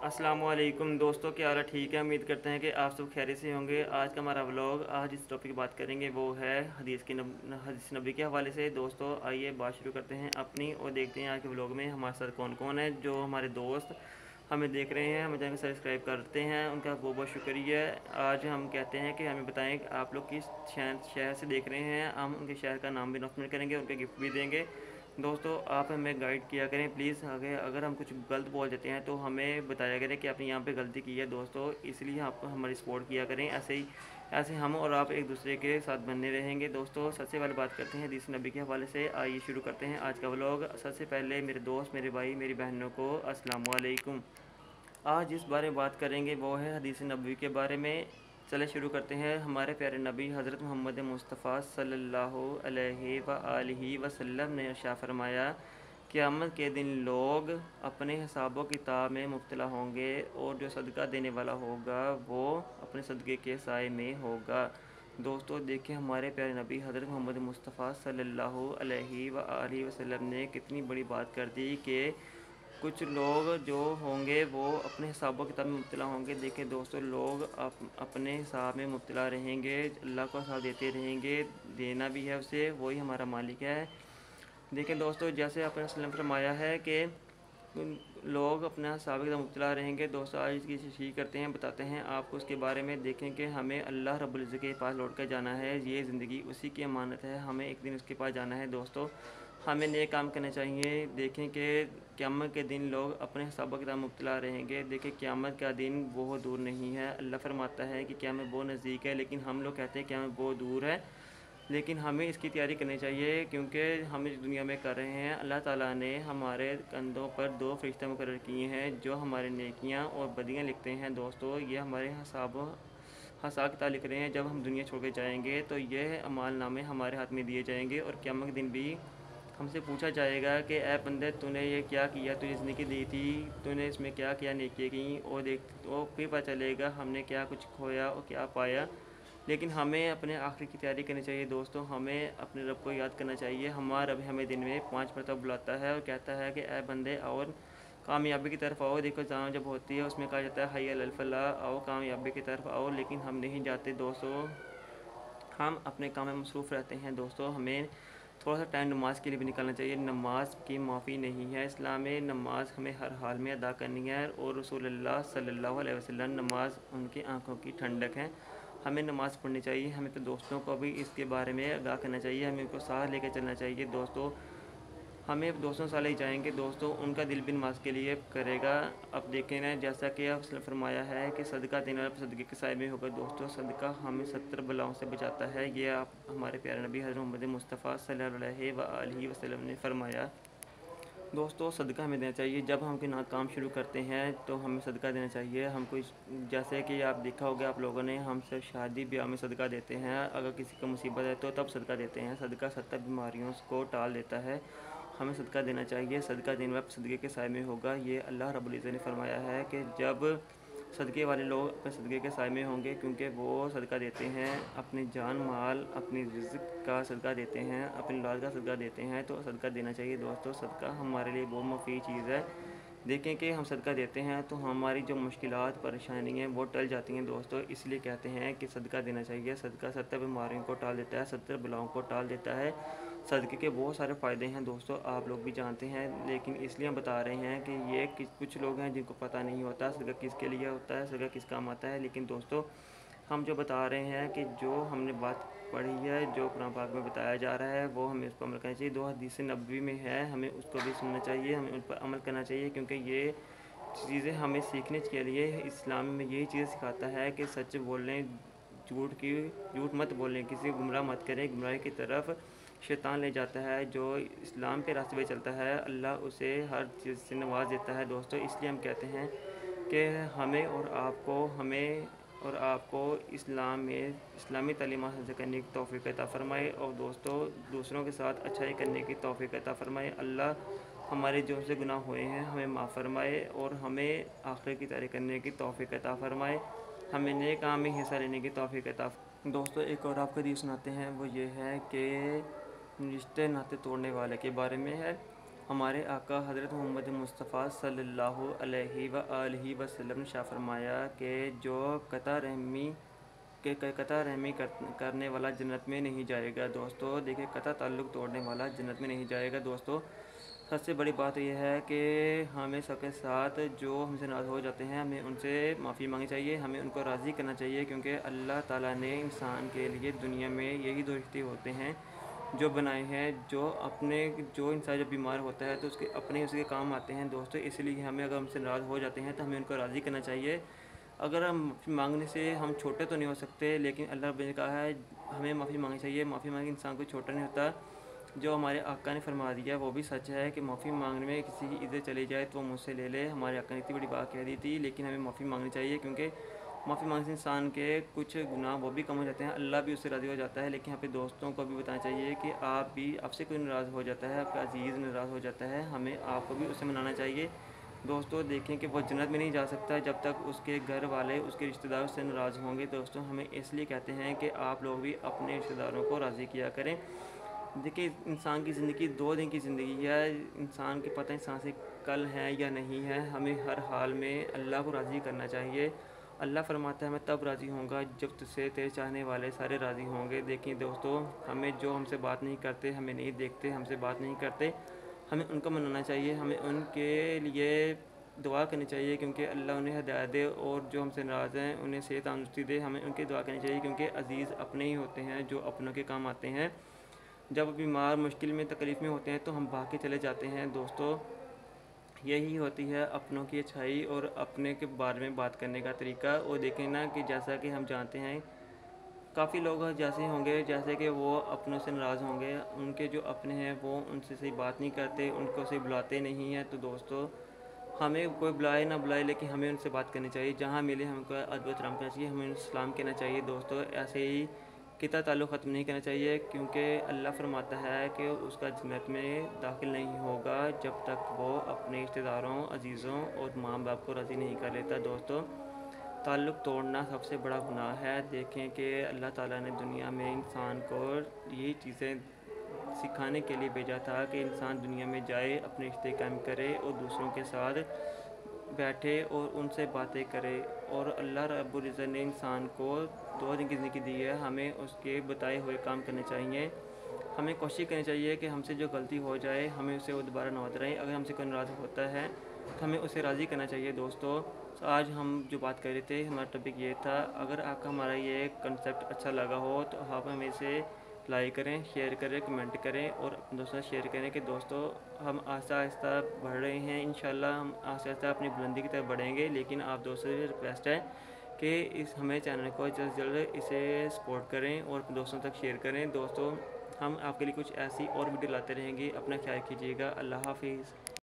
अस्सलाम वालेकुम दोस्तों, क्या हाल है? ठीक है, उम्मीद करते हैं कि आप सब खैरियत से होंगे। आज का हमारा व्लॉग, आज जिस टॉपिक की बात करेंगे वो है हदीस नबी के हवाले से। दोस्तों आइए बात शुरू करते हैं अपनी और देखते हैं आज के व्लॉग में हमारे साथ कौन कौन है। जो हमारे दोस्त हमें देख रहे हैं, हमें चैनल को सब्सक्राइब करते हैं, उनका बहुत बहुत शुक्रिया। आज हम कहते हैं कि हमें बताएं कि आप लोग किस शहर से देख रहे हैं। हम उनके शहर का नाम भी अनाउंसमेंट करेंगे, उनके गिफ्ट भी देंगे। दोस्तों आप हमें गाइड किया करें प्लीज़। अगर हम कुछ गलत बोल देते हैं तो हमें बताया करें कि आपने यहाँ पे गलती की है दोस्तों, इसलिए आप हमारी सपोर्ट किया करें। ऐसे हम और आप एक दूसरे के साथ बने रहेंगे। दोस्तों सबसे पहले बात करते हैं हदीस नबी के हवाले से। आइए शुरू करते हैं आज का व्लॉग। सबसे पहले मेरे दोस्त, मेरे भाई, मेरी बहनों को अस्सलाम वालेकुम। आज जिस बारे में बात करेंगे वो है हदीस नबवी के बारे में। चले शुरू करते हैं। हमारे प्यारे नबी हज़रत मोहम्मद मुस्तफ़ा सल्लल्लाहु अलैहि व आलिहि वसल्लम ने इरशाद फरमाया, क़यामत के दिन लोग अपने हिसाबों किताब में मुब्तला होंगे और जो सदका देने वाला होगा वो अपने सदक़े के साए में होगा। दोस्तों देखिए, हमारे प्यारे नबी हज़रत मोहम्मद मुस्तफ़ा सल्लल्लाहु अलैहि व आलिहि वसल्लम ने कितनी बड़ी बात कर दी कि कुछ लोग जो होंगे वो अपने हिसाबों किताब में मुब्तला होंगे। देखिए दोस्तों, लोग अपने हिसाब में मुब्तला रहेंगे, अल्लाह को हिसाब देते रहेंगे, देना भी है उसे, वही हमारा मालिक है। देखिए दोस्तों, जैसे आपने वसल्लम फरमाया है कि लोग अपना हिसाब किताब मुब्तला रहेंगे। दोस्तों आज इसकी तशरीह करते हैं, बताते हैं आपको उसके बारे में। देखें कि हमें अल्लाह रब्बुल इज़्ज़त के पास लौट कर जाना है। ये ज़िंदगी उसी की अमानत है, हमें एक दिन उसके पास जाना है। दोस्तों हमें नेक काम करने चाहिए। देखें कि क़यामत के दिन लोग अपने हिसाब किताब मुब्तला रहेंगे। देखिए क़यामत का दिन बहुत दूर नहीं है। अल्लाह फरमाता है कि क़यामत बहुत नज़दीक है, लेकिन हम लोग कहते हैं क़यामत बहुत दूर है। लेकिन हमें इसकी तैयारी करनी चाहिए, क्योंकि हम इस दुनिया में कर रहे हैं। अल्लाह ताला ने हमारे कंधों पर दो फरिश्ते मुकर्रर किए हैं जो हमारे नेकियां और बदियां लिखते हैं। दोस्तों ये हमारे हिसाब किताब लिख रहे हैं। जब हम दुनिया छोड़ के जाएंगे तो यह अमाल नामे हमारे हाथ में दिए जाएंगे और क़यामत के दिन भी हमसे पूछा जाएगा कि ए बंदे, तूने ये क्या किया, तुझे ज़िंदगी दी थी, तूने इसमें क्या किया, नेकी की। और देख तो फिर पता चलेगा हमने क्या कुछ खोया और क्या पाया। लेकिन हमें अपने आखिरी की तैयारी करनी चाहिए। दोस्तों हमें अपने रब को याद करना चाहिए। हमारा रब हमें दिन में 5 मरतबा बुलाता है और कहता है कि ए बंदे और कामयाबी की तरफ आओ। देखो जहाँ जब होती है उसमें कहा जाता है हय्या अलल फलाह, आओ कामयाबी की तरफ आओ, लेकिन हम नहीं जाते दोस्तों। हम अपने काम में मसरूफ़ रहते हैं। दोस्तों हमें थोड़ा सा टाइम नमाज के लिए भी निकालना चाहिए। नमाज की माफ़ी नहीं है इस्लाम में, नमाज हमें हर हाल में अदा करनी है। और रसूलुल्लाह सल्लल्लाहु अलैहि वसल्लम नमाज उनकी आंखों की ठंडक है। हमें नमाज़ पढ़नी चाहिए। हमें अपने दोस्तों को भी इसके बारे में आगाह करना चाहिए, हमें उनको साथ लेकर चलना चाहिए। दोस्तों हमें दोस्तों साथ ले जाएंगे, दोस्तों उनका दिल भी नमाज के लिए करेगा। अब देखें ना, जैसा कि आपने फरमाया है कि सदका देने वाला सदक़े के साए में होगा। दोस्तों सदका हमें 70 बलाओं से बचाता है। ये आप हमारे प्यारे नबी हज़रत मोहम्मद मुस्तफ़ा सल्लल्लाहु अलैहि वसल्लम ने फरमाया। दोस्तों सदका हमें देना चाहिए। जब हम कोई ना काम शुरू करते हैं तो हमें सदका देना चाहिए। हम कोई, जैसे कि आप देखा होगा आप लोगों ने, हम सब शादी ब्याह में सदका देते हैं। अगर किसी को मुसीबत है तो तब सदका देते हैं। सदका 70 बीमारियों को टाल देता है। हमें सदका देना चाहिए। सदका देने वाला सदक़े के साए में होगा। ये अल्लाह रब्बुल इज़्ज़त ने फरमाया है कि जब सदक़े वाले लोग अपने सदक़े के साए में होंगे, क्योंकि वो सदका देते हैं, अपनी जान माल अपनी रिज़्क़ का सदका देते हैं, अपनी औलाद का सदका देते हैं। तो सदका देना चाहिए। दोस्तों सदका हमारे लिए बहुत मुफीद चीज़ है। देखें कि हम सदका देते हैं तो हमारी जो मुश्किलात परेशानी हैं वो टल जाती हैं। दोस्तों इसलिए कहते हैं कि सदका देना चाहिए। सदका 70 बीमारियों को टाल देता है, 70 बलाओं को टाल देता है। सदक़े के बहुत सारे फ़ायदे हैं दोस्तों, आप लोग भी जानते हैं, लेकिन इसलिए हम बता रहे हैं कि ये कुछ लोग हैं जिनको पता नहीं होता सदका किसके लिए होता है, सदका किस काम आता है। लेकिन दोस्तों हम जो बता रहे हैं कि जो हमने बात पढ़ी है, जो कुरान पाक में बताया जा रहा है, वो हमें उस पर अमल करना चाहिए। दो हदीस नबवी में है, हमें उसको भी सुनना चाहिए, हमें उन पर अमल करना चाहिए, क्योंकि ये चीज़ें हमें सीखने के लिए इस्लाम में यही चीज़ सिखाता है कि सच बोलें, झूठ मत बोलें, किसी को गुमराह मत करें। गुमराही की तरफ शैतान ले जाता है। जो इस्लाम के रास्ते पे चलता है अल्लाह उसे हर चीज़ से नवाज देता है। दोस्तों इसलिए हम कहते हैं कि हमें और आपको इस्लाम में इस्लामी तालीम हासिल करने की तौफ़ीक़ अता फ़रमाए और दोस्तों दूसरों के साथ अच्छाई करने की तौफ़ीक़ अता फ़रमाए। अल्लाह हमारे जो से गुनाह हुए हैं हमें माफ़ फ़रमाए और हमें आखिरत की तैयारी करने की तौफ़ीक़ अता फ़रमाए। हमें नेक काम में हिस्सा लेने की तौफ़ीक़ अता। दोस्तों एक और आपको हदीस सुनाते हैं, वो ये है कि रिश्ते नाते तोड़ने वाले के बारे में है। ہمارے آقا حضرت محمد مصطفیٰ صلی اللہ علیہ وآلہ وسلم نے شاہ فرمایا کہ جو قطع رحمی کرنے والا جنت میں نہیں جائے گا۔ دوستو دیکھیں، قطع تعلق توڑنے والا جنت میں نہیں جائے گا۔ دوستو سب سے بڑی بات یہ ہے کہ ہمیں سب کے ساتھ جو ہم سے ناراض ہو جاتے ہیں ہمیں ان سے معافی مانگنی چاہیے، ہمیں ان کو راضی کرنا چاہیے، کیونکہ اللہ تعالیٰ نے انسان کے لیے دنیا میں یہی دو رشتے ہوتے ہیں جو بنائے ہیں، جو انسان جب بیمار ہوتا ہے تو اس کے کام آتے ہیں۔ دوستو اس لیے ہمیں اگر ہم سے ناراض ہو جاتے ہیں تو ہمیں ان کو راضی کرنا چاہیے۔ اگر ہم معافی مانگنے سے ہم چھوٹے تو نہیں ہو سکتے، لیکن اللہ رب نے کہا ہے ہمیں معافی مانگنی چاہیے۔ معافی مانگنے انسان کوئی چھوٹا نہیں ہوتا۔ جو ہمارے آقا نے فرما دیا وہ بھی سچ ہے کہ معافی مانگنے میں کسی کی عزت چلی جائے تو وہ مجھ سے لے لے۔ ہمارے آقا نے اتنی بڑی بات کہہ دی تھی، لیکن ہمیں معافی مانگنی چاہیے، کیونکہ معافی مانگنے سے انسان کے کچھ گناہ وہ بھی کم ہو جاتے ہیں، اللہ بھی اس سے راضی ہو جاتا ہے۔ لیکن یہاں پہ دوستوں کو بھی بتانا چاہیے کہ آپ سے کوئی ناراض ہو جاتا ہے، آپ کا عزیز ناراض ہو جاتا ہے، ہمیں آپ کو بھی اسے منانا چاہیے۔ دوستو دیکھیں کہ وہ جنت میں نہیں جا سکتا جب تک اس کے گھر والے، اس کے رشتہ دار اس سے ناراض ہوں گے۔ دوستو ہمیں اس لیے کہتے ہیں کہ آپ لوگ بھی اپنے رشتہ داروں کو راضی کیا کریں۔ دیکھیں انسان کی زندگی 2 دن کی زندگی ہے، انسان کے پتہ انسان سے کل ہے یا نہیں ہے، ہمیں ہر حال میں اللہ کو راضی کرنا چاہیے۔ اللہ فرماتا ہے میں تب راضی ہوں گا جب تجھ سے تیرے چاہنے والے سارے راضی ہوں گے۔ دیکھیں دوستو ہمیں جو ہم سے بات نہیں کرتے، ہمیں نہیں دیکھتے، ہم سے بات نہیں کرتے، ہمیں ان کو منانا چاہیے، ہمیں ان کے لیے دعا کرنی چاہیے، کیونکہ اللہ انہیں ہدایت دے، اور جو ہم سے ناراض ہیں انہیں صحت تندرستی دے۔ ہمیں ان کی دعا کرنی چاہیے، کیونکہ عزیز اپنے ہی ہوتے ہیں جو اپنوں کے کام آتے ہیں۔ جب بیمار مشکل میں تکلیف میں ہوتے ہیں تو ہم بھاگ کے چلے جاتے ہیں۔ دوستو یہی ہوتی ہے اپنوں کی اچھائی اور اپنے کے بارے میں بات کرنے کا طریقہ۔ اور دیکھیں نا کہ جیسا کہ ہم جانتے ہیں کافی لوگ جیسے ہوں گے جیسے کہ وہ اپنوں سے ناراض ہوں گے، ان کے جو اپنے ہیں وہ ان سے صحیح بات نہیں کرتے، ان کو صحیح بلاتے نہیں ہیں۔ تو دوستو ہمیں کوئی بلائے نہ بلائے لیکن ہمیں ان سے بات کرنی چاہیے، جہاں ملے ہم کو ادب و احترام کرنا چاہیے، ہمیں ان سے سلام کہنا چاہیے۔ دوستو ایسے ہی قطع تعلق ختم نہیں کرنا چاہیے، کیونکہ اللہ فرماتا ہے کہ اس کا جنت میں داخل نہیں ہوگا جب تک وہ اپنے رشتہ داروں، عزیزوں اور ماں باپ کو راضی نہیں کر لیتا۔ دوستو تعلق توڑنا سب سے بڑا گناہ ہے۔ دیکھیں کہ اللہ تعالیٰ نے دنیا میں انسان کو یہی چیزیں سکھانے کے لیے بھیجا تھا کہ انسان دنیا میں جائے، اپنے رشتے قائم کرے اور دوسروں کے ساتھ بیٹھے اور ان سے باتیں کرے۔ اور اللہ رب العزت نے انسان کو 2 دن کی زندگی دی ہے، ہمیں اس کے بتائے ہوئے کام کرنے چاہیے۔ ہمیں کوشش کرنی چاہیے کہ ہم سے جو غلطی ہو جائے ہمیں اسے وہ دوبارہ نہ دہرائیں۔ اگر ہم سے کوئی ناراض ہوتا ہے تو ہمیں اسے راضی کرنا چاہیے۔ دوستو آج ہم جو بات کر رہے تھے ہمارا ٹاپک یہ تھا۔ اگر آپ کا ہمارا یہ کنسیپٹ اچھا لگا ہو تو آپ ہمیں اسے لائک کریں، شیئر کریں، کمنٹ کریں اور اپنے دوستوں سے شیئر کریں کہ دوستو ہم آہستہ آہستہ بڑھ رہے ہیں، انشاءاللہ ہم آہستہ آہستہ اپنی بلندی کی طرف بڑھیں گے، لیکن آپ دوستوں سے ریکویسٹ ہے کہ ہمیں چینل کو جلد سے جلد اسے سپورٹ کریں اور اپنے دوستوں تک شیئر کریں۔ دوستو ہم آپ کے لیے کچھ ایسی اور ویڈیو لاتے رہیں گے، اپنا خیال کیجیے گا۔ اللہ حافظ۔